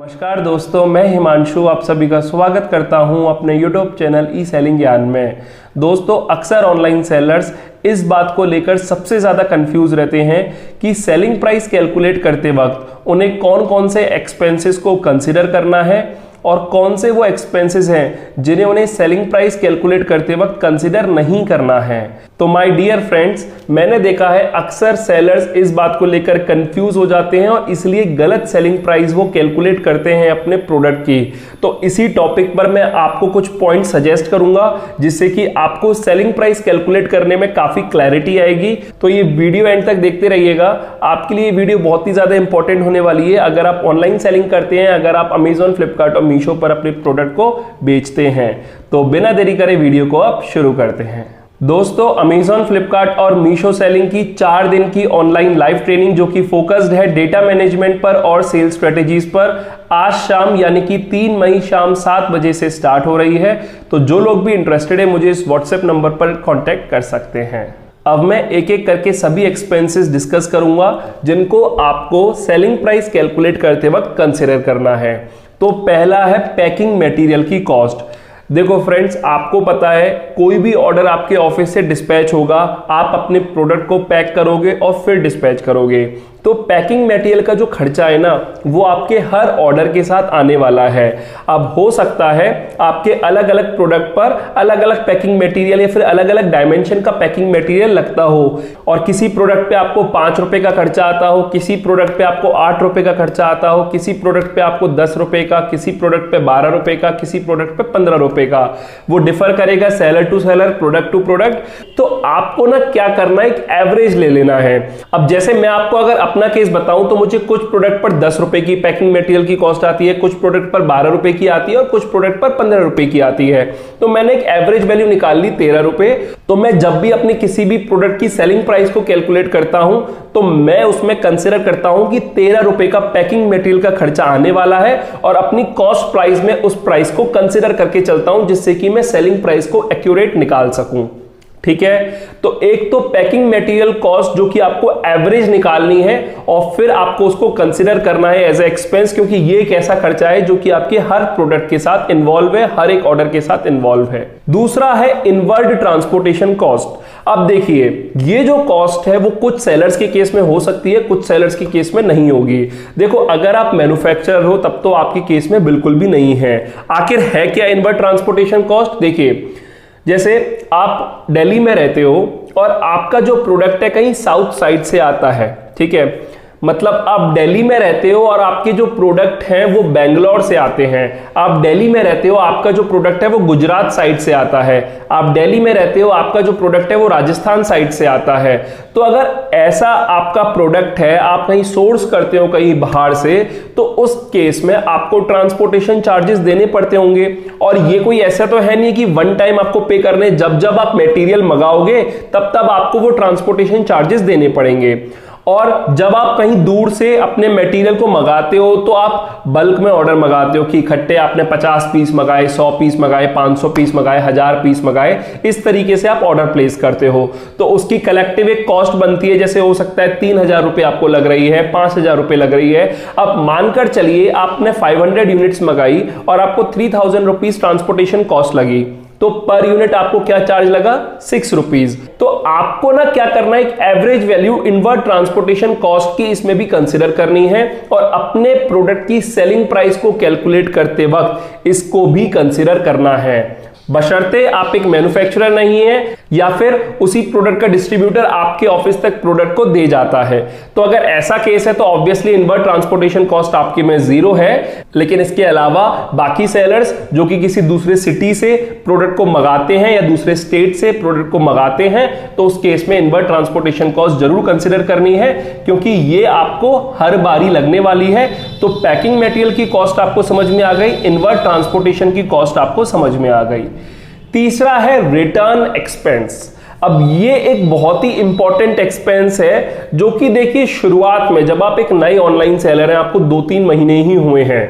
नमस्कार दोस्तों, मैं हिमांशु आप सभी का स्वागत करता हूं अपने YouTube चैनल ई सेलिंग ज्ञान में। दोस्तों, अक्सर ऑनलाइन सेलर्स इस बात को लेकर सबसे ज़्यादा कंफ्यूज रहते हैं कि सेलिंग प्राइस कैलकुलेट करते वक्त उन्हें कौन कौन से एक्सपेंसेस को कंसिडर करना है और कौन से वो एक्सपेंसेस हैं जिन्हें उन्हें सेलिंग प्राइस कैलकुलेट करते वक्त कंसिडर नहीं करना है। तो माय डियर फ्रेंड्स, मैंने देखा है अक्सर सेलर्स इस बात को लेकर कंफ्यूज हो जाते हैं और इसलिए गलत सेलिंग प्राइस वो कैलकुलेट करते हैं अपने प्रोडक्ट की। तो इसी टॉपिक पर मैं आपको कुछ पॉइंट सजेस्ट करूंगा जिससे कि आपको सेलिंग प्राइस कैलकुलेट करने में काफी क्लैरिटी आएगी। तो ये वीडियो एंड तक देखते रहिएगा, आपके लिए वीडियो बहुत ही ज्यादा इंपॉर्टेंट होने वाली है। अगर आप ऑनलाइन सेलिंग करते हैं, अगर आप अमेजॉन, फ्लिपकार्ट और मीशो पर अपने प्रोडक्ट को बेचते हैं, तो बिना देरी करे वीडियो को अब शुरू करते हैं। दोस्तों, अमेजॉन, फ्लिपकार्ट और मीशो सेलिंग की 4 दिन की ऑनलाइन लाइव ट्रेनिंग जो कि फोकस्ड है डेटा मैनेजमेंट पर और सेल्स स्ट्रेटेजीज पर, आज शाम यानी कि 3 मई शाम 7 बजे से स्टार्ट हो रही है। तो जो लोग भी इंटरेस्टेड है मुझे इस व्हाट्सएप नंबर पर कांटेक्ट कर सकते हैं। अब मैं एक एक करके सभी एक्सपेंसेस डिस्कस करूंगा जिनको आपको सेलिंग प्राइस कैलकुलेट करते वक्त कंसिडर करना है। तो पहला है पैकिंग मटेरियल की कॉस्ट। देखो फ्रेंड्स, आपको पता है कोई भी ऑर्डर आपके ऑफिस से डिस्पैच होगा, आप अपने प्रोडक्ट को पैक करोगे और फिर डिस्पैच करोगे। तो पैकिंग मटेरियल का जो खर्चा है ना, वो आपके हर ऑर्डर के साथ आने वाला है। अब हो सकता है आपके अलग अलग प्रोडक्ट पर अलग अलग पैकिंग मटेरियल या फिर अलग अलग डायमेंशन का पैकिंग मटेरियल लगता हो, और किसी प्रोडक्ट पे आपको 5 रुपए का खर्चा आता हो, किसी प्रोडक्ट पे आपको 8 रुपए का खर्चा आता हो, किसी प्रोडक्ट पे आपको 10 रुपए का, किसी प्रोडक्ट पे 12 रुपए का, किसी प्रोडक्ट पे 15 रुपए का। वो डिफर करेगा seller to seller, product to product. तो आपको ना क्या करना है, एक एवरेज ले लेना है। अब जैसे मैं आपको अगर अपना केस बताऊं तो मुझे कुछ प्रोडक्ट पर 10 रुपए की पैकिंग मटेरियल की कॉस्ट आती है, कुछ प्रोडक्ट पर 12 रुपए की आती है और कुछ प्रोडक्ट पर 15 रुपए की आती है। तो मैंने एक एवरेज वैल्यू निकाल ली 13 रुपए। तो मैं जब भी अपनी किसी भी प्रोडक्ट की सेलिंग प्राइस को कैलकुलेट करता हूं तो मैं उसमें कंसीडर करता हूं कि 13 रुपए का पैकिंग मटेरियल का खर्चा आने वाला है और अपनी कॉस्ट प्राइस में उस प्राइस को कंसीडर करके चलता हूं जिससे कि मैं सेलिंग प्राइस को एक्यूरेट निकाल सकूं। ठीक है, तो एक तो पैकिंग मटेरियल कॉस्ट जो कि आपको एवरेज निकालनी है और फिर आपको उसको कंसीडर करना है एज ए एक्सपेंस, क्योंकि ये एक ऐसा खर्चा है जो कि आपके हर प्रोडक्ट के साथ इन्वॉल्व है, हर एक ऑर्डर के साथ इन्वॉल्व है। दूसरा है इनवर्ड ट्रांसपोर्टेशन कॉस्ट। अब देखिए, ये जो कॉस्ट है वो कुछ सेलर्स के केस में हो सकती है, कुछ सेलर्स के केस में नहीं होगी। देखो, अगर आप मैन्युफैक्चरर हो तब तो आपके केस में बिल्कुल भी नहीं है। आखिर है क्या इनवर्ड ट्रांसपोर्टेशन कॉस्ट? देखिए, जैसे आप दिल्ली में रहते हो और आपका जो प्रोडक्ट है कहीं साउथ साइड से आता है, ठीक है, मतलब आप दिल्ली में रहते हो और आपके जो प्रोडक्ट हैं वो बेंगलोर से आते हैं। आप दिल्ली में रहते हो, आपका जो प्रोडक्ट है वो गुजरात साइड से आता है। आप दिल्ली में रहते हो, आपका जो प्रोडक्ट है वो राजस्थान साइड से आता है। तो अगर ऐसा आपका प्रोडक्ट है, आप कहीं सोर्स करते हो कहीं बाहर से, तो उस केस में आपको ट्रांसपोर्टेशन चार्जेस देने पड़ते होंगे। और ये कोई ऐसा तो है नहीं कि वन टाइम आपको पे करने, जब जब आप मटेरियल मंगाओगे तब तब आपको वो ट्रांसपोर्टेशन चार्जेस देने पड़ेंगे। और जब आप कहीं दूर से अपने मटेरियल को मंगाते हो तो आप बल्क में ऑर्डर मंगाते हो कि इकट्ठे आपने 50 पीस मंगाए, 100 पीस मंगाए, 500 पीस मंगाए, 1000 पीस मंगाए, इस तरीके से आप ऑर्डर प्लेस करते हो। तो उसकी कलेक्टिव एक कॉस्ट बनती है, जैसे हो सकता है 3000 रुपए आपको लग रही है, 5000 रुपए लग रही है। अब मानकर चलिए आपने 500 यूनिट्स मंगाई और आपको 3000 रुपीज ट्रांसपोर्टेशन कॉस्ट लगी, तो पर यूनिट आपको क्या चार्ज लगा? 6 रुपीज। तो आपको ना क्या करना है, एक average value inward transportation cost की इसमें भी कंसीडर करनी है और अपने प्रोडक्ट की सेलिंग प्राइस को कैलकुलेट करते वक्त इसको भी कंसीडर करना है, बशर्ते आप एक मैन्युफैक्चरर नहीं है या फिर उसी प्रोडक्ट का डिस्ट्रीब्यूटर आपके ऑफिस तक प्रोडक्ट को दे जाता है। तो अगर ऐसा केस है तो ऑब्वियसली इनवर्ड ट्रांसपोर्टेशन कॉस्ट आपके में 0 है। लेकिन इसके अलावा बाकी सेलर्स जो कि किसी दूसरे सिटी से प्रोडक्ट को मंगाते हैं या दूसरे स्टेट से प्रोडक्ट को मंगाते हैं, तो उस केस में इनवर्ड ट्रांसपोर्टेशन कॉस्ट जरूर कंसिडर करनी है, क्योंकि ये आपको हर बारी लगने वाली है। तो पैकिंग मटेरियल की कॉस्ट आपको समझ में आ गई, इनवर्ड ट्रांसपोर्टेशन की कॉस्ट आपको समझ में आ गई। तीसरा है रिटर्न एक्सपेंस। अब ये एक बहुत ही इंपॉर्टेंट एक्सपेंस है जो कि देखिए, शुरुआत में जब आप एक नए ऑनलाइन सेलर हैं, आपको 2-3 महीने ही हुए हैं,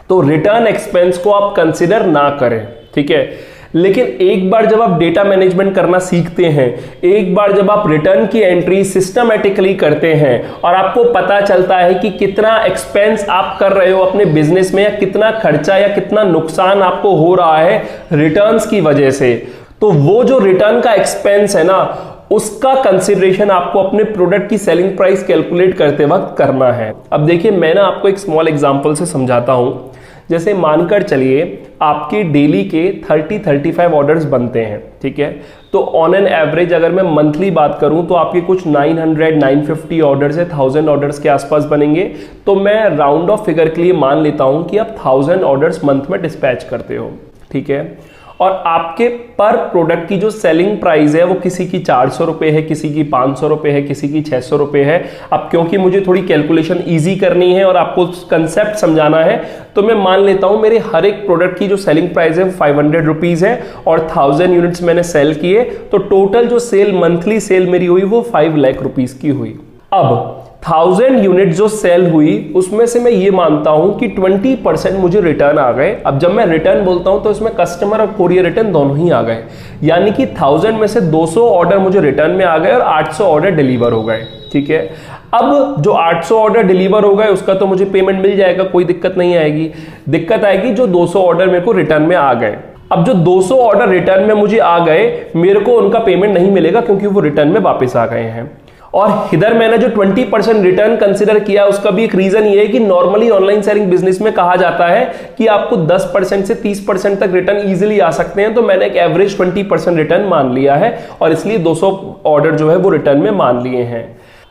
तो रिटर्न एक्सपेंस को आप कंसिडर ना करें। ठीक है, लेकिन एक बार जब आप डेटा मैनेजमेंट करना सीखते हैं, एक बार जब आप रिटर्न की एंट्री सिस्टमैटिकली करते हैं और आपको पता चलता है कि कितना एक्सपेंस आप कर रहे हो अपने बिजनेस में, या कितना खर्चा या कितना नुकसान आपको हो रहा है रिटर्न्स की वजह से, तो वो जो रिटर्न का एक्सपेंस है ना, उसका कंसिडरेशन आपको अपने प्रोडक्ट की सेलिंग प्राइस कैलकुलेट करते वक्त करना है। अब देखिए, मैं ना आपको एक स्मॉल एग्जांपल से समझाता हूं। जैसे मानकर चलिए आपके डेली के 30-35 ऑर्डर्स बनते हैं, ठीक है। तो ऑन एन एवरेज अगर मैं मंथली बात करूं तो आपके कुछ 900-950 ऑर्डर्स है, 1000 ऑर्डर्स के आसपास बनेंगे। तो मैं राउंड ऑफ फिगर के लिए मान लेता हूं कि आप 1000 ऑर्डर्स मंथ में डिस्पैच करते हो, ठीक है। और आपके पर प्रोडक्ट की जो सेलिंग प्राइस है वो किसी की 400 रुपए है, किसी की 500 रुपए है, किसी की 600 रुपए है। अब क्योंकि मुझे थोड़ी कैलकुलेशन इजी करनी है और आपको कंसेप्ट समझाना है, तो मैं मान लेता हूं मेरे हर एक प्रोडक्ट की जो सेलिंग प्राइस है वो 500 रुपीज है और 1000 यूनिट्स मैंने सेल किए, तो टोटल जो सेल मंथली सेल मेरी हुई वो 5 लाख रुपीज की हुई। अब 1000 यूनिट जो सेल हुई उसमें से मैं ये मानता हूं कि 20% मुझे रिटर्न आ गए। अब जब मैं रिटर्न बोलता हूं तो इसमें कस्टमर और कोरियर रिटर्न दोनों ही आ गए, यानी कि 1000 में से 200 ऑर्डर मुझे रिटर्न में आ गए और 800 ऑर्डर डिलीवर हो गए, ठीक है। अब जो 800 ऑर्डर डिलीवर हो गए उसका तो मुझे पेमेंट मिल जाएगा, कोई दिक्कत नहीं आएगी। दिक्कत आएगी जो 200 ऑर्डर मेरे को रिटर्न में आ गए। अब जो 200 ऑर्डर रिटर्न में मुझे आ गए, मेरे को उनका पेमेंट नहीं मिलेगा क्योंकि वो रिटर्न में वापस आ गए हैं। और इधर मैंने जो 20% रिटर्न कंसीडर किया उसका भी एक रीजन ये है कि नॉर्मली ऑनलाइन सेलिंग बिजनेस में कहा जाता है कि आपको 10% से 30% तक रिटर्न इजीली आ सकते हैं, तो मैंने एक एवरेज 20% रिटर्न मान लिया है और इसलिए 200 ऑर्डर जो है वो रिटर्न में मान लिए हैं।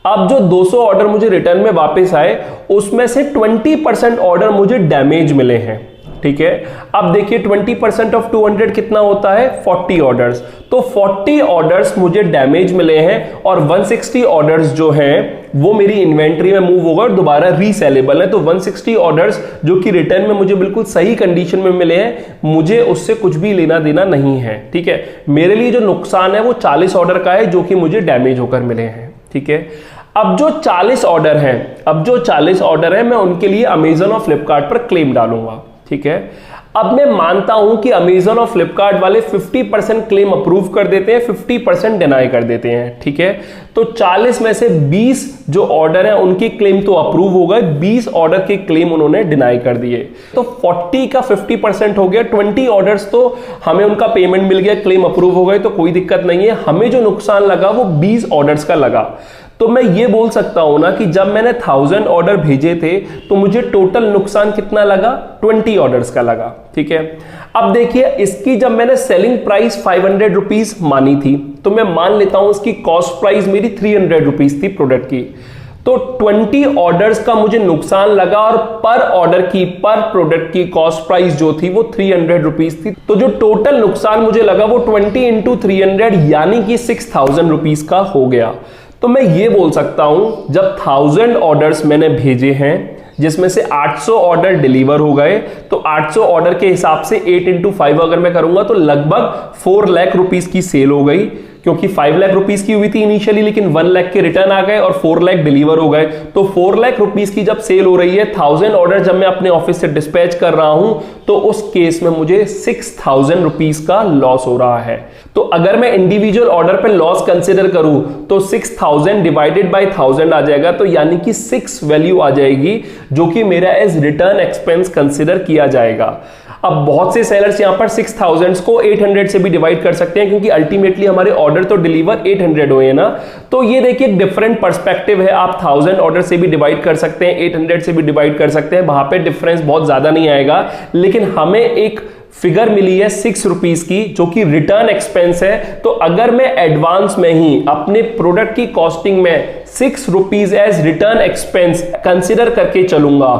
अब जो 200 ऑर्डर मुझे रिटर्न में वापस आए उसमें से 20% ऑर्डर मुझे डैमेज मिले हैं, ठीक है। अब देखिए 20% ऑफ 200 कितना होता है, 40 ऑर्डर्स। तो 40 ऑर्डर्स मुझे डैमेज मिले हैं और 160 ऑर्डर्स जो हैं वो मेरी इन्वेंट्री में मूव होगा और दोबारा रीसेलेबल है। तो 160 ऑर्डर्स जो कि रिटर्न में मुझे बिल्कुल सही कंडीशन में मिले हैं, मुझे उससे कुछ भी लेना देना नहीं है, ठीक है। मेरे लिए जो नुकसान है वो 40 ऑर्डर का है जो कि मुझे डैमेज होकर मिले हैं, ठीक है। अब जो 40 ऑर्डर है मैं उनके लिए अमेजन और फ्लिपकार्ट पर क्लेम डालूंगा, ठीक है। अब मैं मानता हूं कि अमेजन और फ्लिपकार्ट वाले 50% क्लेम अप्रूव कर देते हैं, 50% डिनाई कर देते हैं, ठीक है। तो 40 में से 20 जो ऑर्डर है उनके क्लेम तो अप्रूव हो गए, 20 ऑर्डर के क्लेम उन्होंने डिनाई कर दिए। तो 40 का 50% हो गया, 20 ऑर्डर्स तो हमें उनका पेमेंट मिल गया, क्लेम अप्रूव हो गए, तो कोई दिक्कत नहीं है। हमें जो नुकसान लगा वो 20 ऑर्डर्स का लगा। तो मैं ये बोल सकता हूं ना कि जब मैंने 1000 ऑर्डर भेजे थे तो मुझे टोटल नुकसान कितना लगा, 20 ऑर्डर्स का लगा, ठीक है। अब देखिए इसकी जब मैंने सेलिंग प्राइस 500 रुपीज मानी थी, तो मैं मान लेता हूं इसकी कॉस्ट प्राइस मेरी 300 रुपीज थी प्रोडक्ट की। तो 20 ऑर्डर्स का मुझे नुकसान लगा और पर प्रोडक्ट की कॉस्ट प्राइस जो थी वो 300 रुपीज थी। तो जो टोटल नुकसान मुझे लगा वो 20 इंटू 300 यानी कि 6000 रुपीज का हो गया। तो मैं ये बोल सकता हूं जब 1000 ऑर्डर्स मैंने भेजे हैं जिसमें से 800 ऑर्डर डिलीवर हो गए, तो 800 ऑर्डर के हिसाब से 8 इंटू 5 अगर मैं करूंगा तो लगभग 4 लाख रुपीस की सेल हो गई, क्योंकि 5 लाख रुपीस की हुई थी इनिशियली, लेकिन 1 लाख के रिटर्न आ गए और 4 लाख डिलीवर हो गए। तो 4 लाख रुपीस की जब सेल हो रही है, 1000 ऑर्डर जब मैं अपने ऑफिस से डिस्पैच कर रहा हूं, तो उस केस में मुझे 6000 रुपीस का लॉस हो रहा है। तो अगर मैं इंडिविजुअल ऑर्डर पे लॉस कंसिडर करूं तो 6000 डिवाइडेड बाय 1000 आ जाएगा, तो यानी कि 6 वैल्यू आ जाएगी जो कि मेरा एज रिटर्न एक्सपेंस कंसिडर किया जाएगा। अब बहुत से सेलर्स यहां पर 6000 को 800 से भी डिवाइड कर सकते हैं, क्योंकि अल्टीमेटली हमारे ऑर्डर तो डिलीवर 800 हुए ना। तो ये देखिए एक डिफरेंट पर्सपेक्टिव है, आप 1000 ऑर्डर से भी डिवाइड कर सकते हैं, 800 से भी डिवाइड कर सकते हैं, वहां पे डिफरेंस बहुत ज्यादा नहीं आएगा। लेकिन हमें एक फिगर मिली है 6 रुपीस की जो कि रिटर्न एक्सपेंस है। तो अगर मैं एडवांस में ही अपने प्रोडक्ट की कॉस्टिंग में 6 rupees as return expense consider करके चलूंगा,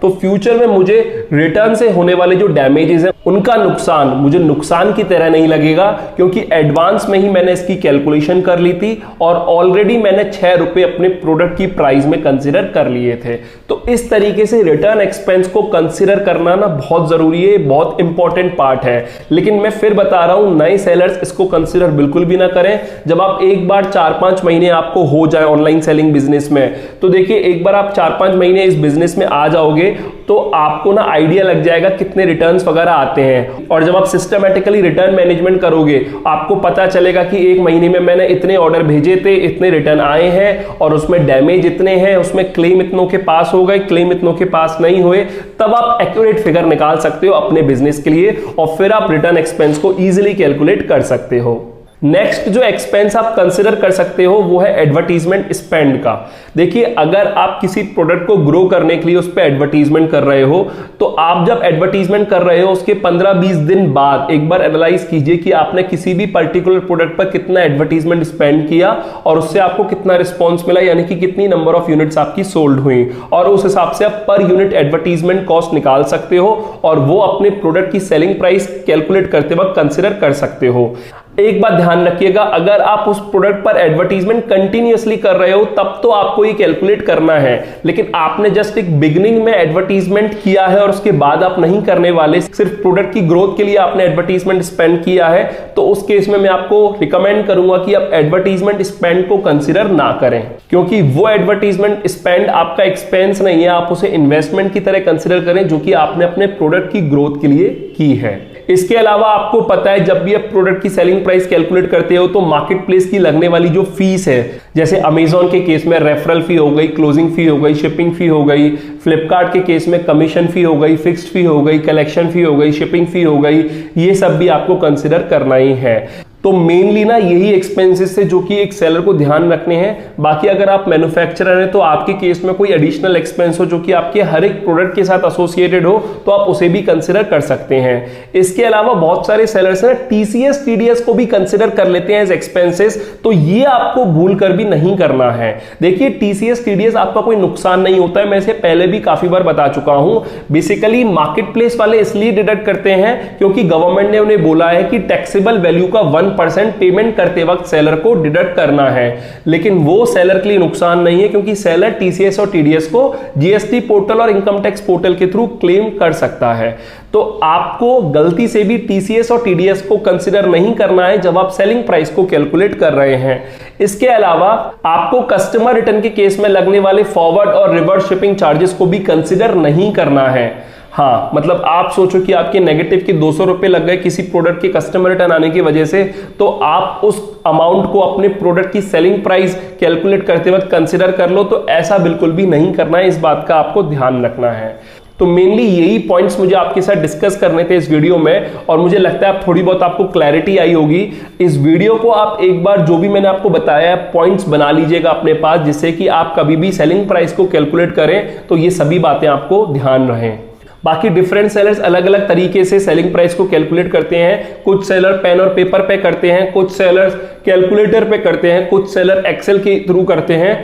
तो फ्यूचर में मुझे रिटर्न से होने वाले जो डैमेजेस हैं उनका नुकसान मुझे नुकसान की तरह नहीं लगेगा, क्योंकि एडवांस में ही मैंने इसकी कैलकुलेशन कर ली थी और ऑलरेडी मैंने 6 रुपए अपने प्रोडक्ट की प्राइस में कंसिडर कर लिए थे। तो इस तरीके से रिटर्न एक्सपेंस को कंसिडर करना ना बहुत जरूरी है, बहुत इंपॉर्टेंट पार्ट है। लेकिन मैं फिर बता रहा हूं, नए सेलर्स इसको कंसिडर बिल्कुल भी ना करें। जब आप एक बार 4-5 महीने आपको हो जाए ऑनलाइन सेलिंग बिजनेस में, तो देखिए एक बार आप 4-5 महीने इस बिजनेस में आ जाओगे तो आपको ना आइडिया लग जाएगा कितने रिटर्न्स वगैरह आते हैं। और जब आप सिस्टमैटिकली रिटर्न मैनेजमेंट करोगे, आपको पता चलेगा कि एक महीने में मैंने इतने ऑर्डर भेजे थे, इतने रिटर्न आए हैं और उसमें डैमेज इतने हैं, उसमें क्लेम इतनों के पास हो गए, क्लेम इतनों के पास नहीं हुए। तब आप एक्यूरेट फिगर निकाल सकते हो अपने बिजनेस के लिए और फिर आप रिटर्न एक्सपेंस को इजीली कैलकुलेट कर सकते हो। नेक्स्ट जो एक्सपेंस आप कंसिडर कर सकते हो वो है एडवर्टीजमेंट स्पेंड का। देखिए, अगर आप किसी प्रोडक्ट को ग्रो करने के लिए उस पर एडवर्टीजमेंट कर रहे हो, तो आप जब एडवर्टीजमेंट कर रहे हो उसके 15-20 दिन बाद एक बार एनालाइज कीजिए कि आपने किसी भी पर्टिकुलर प्रोडक्ट पर कितना एडवर्टीजमेंट स्पेंड किया और उससे आपको कितना रिस्पॉन्स मिला, यानी कि कितनी नंबर ऑफ यूनिट्स आपकी सोल्ड हुई, और उस हिसाब से आप पर यूनिट एडवर्टीजमेंट कॉस्ट निकाल सकते हो और वो अपने प्रोडक्ट की सेलिंग प्राइस कैलकुलेट करते वक्त कंसिडर कर सकते हो। एक बात ध्यान रखिएगा, अगर आप उस प्रोडक्ट पर एडवर्टीजमेंट कंटिन्यूअसली कर रहे हो तब तो आपको ये कैलकुलेट करना है, लेकिन आपने जस्ट एक बिगिनिंग में एडवर्टीजमेंट किया है और उसके बाद आप नहीं करने वाले, सिर्फ प्रोडक्ट की ग्रोथ के लिए आपने एडवर्टीजमेंट स्पेंड किया है, तो उस केस में मैं आपको रिकमेंड करूंगा कि आप एडवर्टीजमेंट स्पेंड को कंसिडर ना करें, क्योंकि वो एडवर्टीजमेंट स्पेंड आपका एक्सपेंस नहीं है, आप उसे इन्वेस्टमेंट की तरह कंसिडर करें जो कि आपने अपने प्रोडक्ट की ग्रोथ के लिए की है। इसके अलावा आपको पता है, जब भी आप प्रोडक्ट की सेलिंग प्राइस कैलकुलेट करते हो तो मार्केट प्लेस की लगने वाली जो फीस है, जैसे अमेजॉन के केस में रेफरल फी हो गई, क्लोजिंग फी हो गई, शिपिंग फी हो गई, फ्लिपकार्ट के केस में कमीशन फी हो गई, फिक्स्ड फी हो गई, कलेक्शन फी हो गई, शिपिंग फी हो गई, ये सब भी आपको कंसिडर करना ही है। तो मेनली ना यही एक्सपेंसेस है जो कि एक सेलर को ध्यान रखने हैं। बाकी अगर आप मैन्युफैक्चरर हैं तो आपके केस में कोई एडिशनल एक्सपेंस हो जो कि आपके हर एक प्रोडक्ट के साथ एसोसिएटेड हो, तो आप उसे भी कंसिडर कर सकते हैं। इसके अलावा बहुत सारे सेलर्स ना टीसीएस टीडीएस को भी कंसिडर कर लेते हैं एज एक्सपेंसेस, तो ये आपको भूल कर भी नहीं करना है। देखिए, टीसीएस टीडीएस आपका कोई नुकसान नहीं होता है, मैं इसे पहले भी काफी बार बता चुका हूं। बेसिकली मार्केट प्लेस वाले इसलिए डिडक्ट करते हैं क्योंकि गवर्नमेंट ने उन्हें बोला है कि टैक्सेबल वैल्यू का 1% पेमेंट करते वक्त सेलर को डिडक्ट करना है, लेकिन वो सेलर के लिए नुकसान नहीं है क्योंकि सेलर टीसीएस और टीडीएस को जीएसटी पोर्टल और इनकम टैक्स पोर्टल के थ्रू क्लेम कर सकता है। तो आपको गलती से भी टीसीएस और टीडीएस को कंसिडर नहीं करना है जब आप सेलिंग प्राइस को कैलकुलेट कर रहे हैं। इसके अलावा आपको कस्टमर रिटर्न के केस में लगने वाले फॉरवर्ड और रिवर्स शिपिंग चार्जेस को भी कंसिडर नहीं करना है। हाँ, मतलब आप सोचो कि आपके नेगेटिव के 200 रुपए लग गए किसी प्रोडक्ट के कस्टमर रिटर्न आने की वजह से, तो आप उस अमाउंट को अपने प्रोडक्ट की सेलिंग प्राइस कैलकुलेट करते वक्त कंसिडर कर लो। तो ऐसा बिल्कुल भी नहीं करना है, इस बात का आपको ध्यान रखना है। तो मेनली यही पॉइंट्स मुझे आपके साथ डिस्कस करने थे इस वीडियो में, और मुझे लगता है आप थोड़ी बहुत आपको क्लैरिटी आई होगी। इस वीडियो को आप एक बार जो भी मैंने आपको बताया पॉइंट्स बना लीजिएगा अपने पास, जिससे कि आप कभी भी सेलिंग प्राइस को कैलकुलेट करें तो ये सभी बातें आपको ध्यान रहें। बाकी डिफरेंट सेलर्स अलग अलग तरीके से सेलिंग प्राइस को कैलकुलेट करते हैं। कुछ सेलर पेन और पेपर पे करते हैं, कुछ सेलर कैलकुलेटर पे करते हैं, कुछ सेलर एक्सेल के थ्रू करते हैं।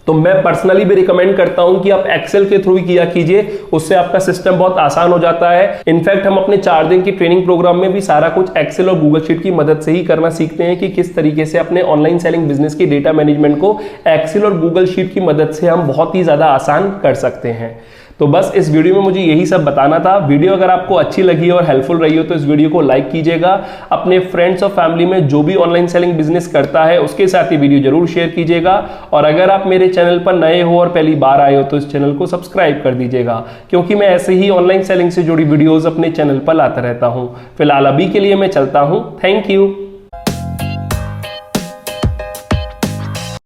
तो मैं पर्सनली भी रिकमेंड करता हूं कि आप एक्सेल के थ्रू ही किया कीजिए, उससे आपका सिस्टम बहुत आसान हो जाता है। इनफैक्ट हम अपने 4 दिन की ट्रेनिंग प्रोग्राम में भी सारा कुछ एक्सेल और गूगल शीट की मदद से ही करना सीखते हैं कि किस तरीके से अपने ऑनलाइन सेलिंग बिजनेस के डेटा मैनेजमेंट को एक्सेल और गूगल शीट की मदद से हम बहुत ही ज्यादा आसान कर सकते हैं। तो बस इस वीडियो में मुझे यही सब बताना था। वीडियो अगर आपको अच्छी लगी और हेल्पफुल रही हो तो इस वीडियो को लाइक कीजिएगा। अपने फ्रेंड्स और फैमिली में जो भी ऑनलाइन सेलिंग बिजनेस करता है उसके साथ ये वीडियो जरूर शेयर कीजिएगा। और अगर आप मेरे चैनल पर नए हो और पहली बार आए हो तो इस चैनल को सब्सक्राइब कर दीजिएगा, क्योंकि मैं ऐसे ही ऑनलाइन सेलिंग से जुड़ी वीडियोज अपने चैनल पर लाता रहता हूँ। फिलहाल अभी के लिए मैं चलता हूँ। Thank you.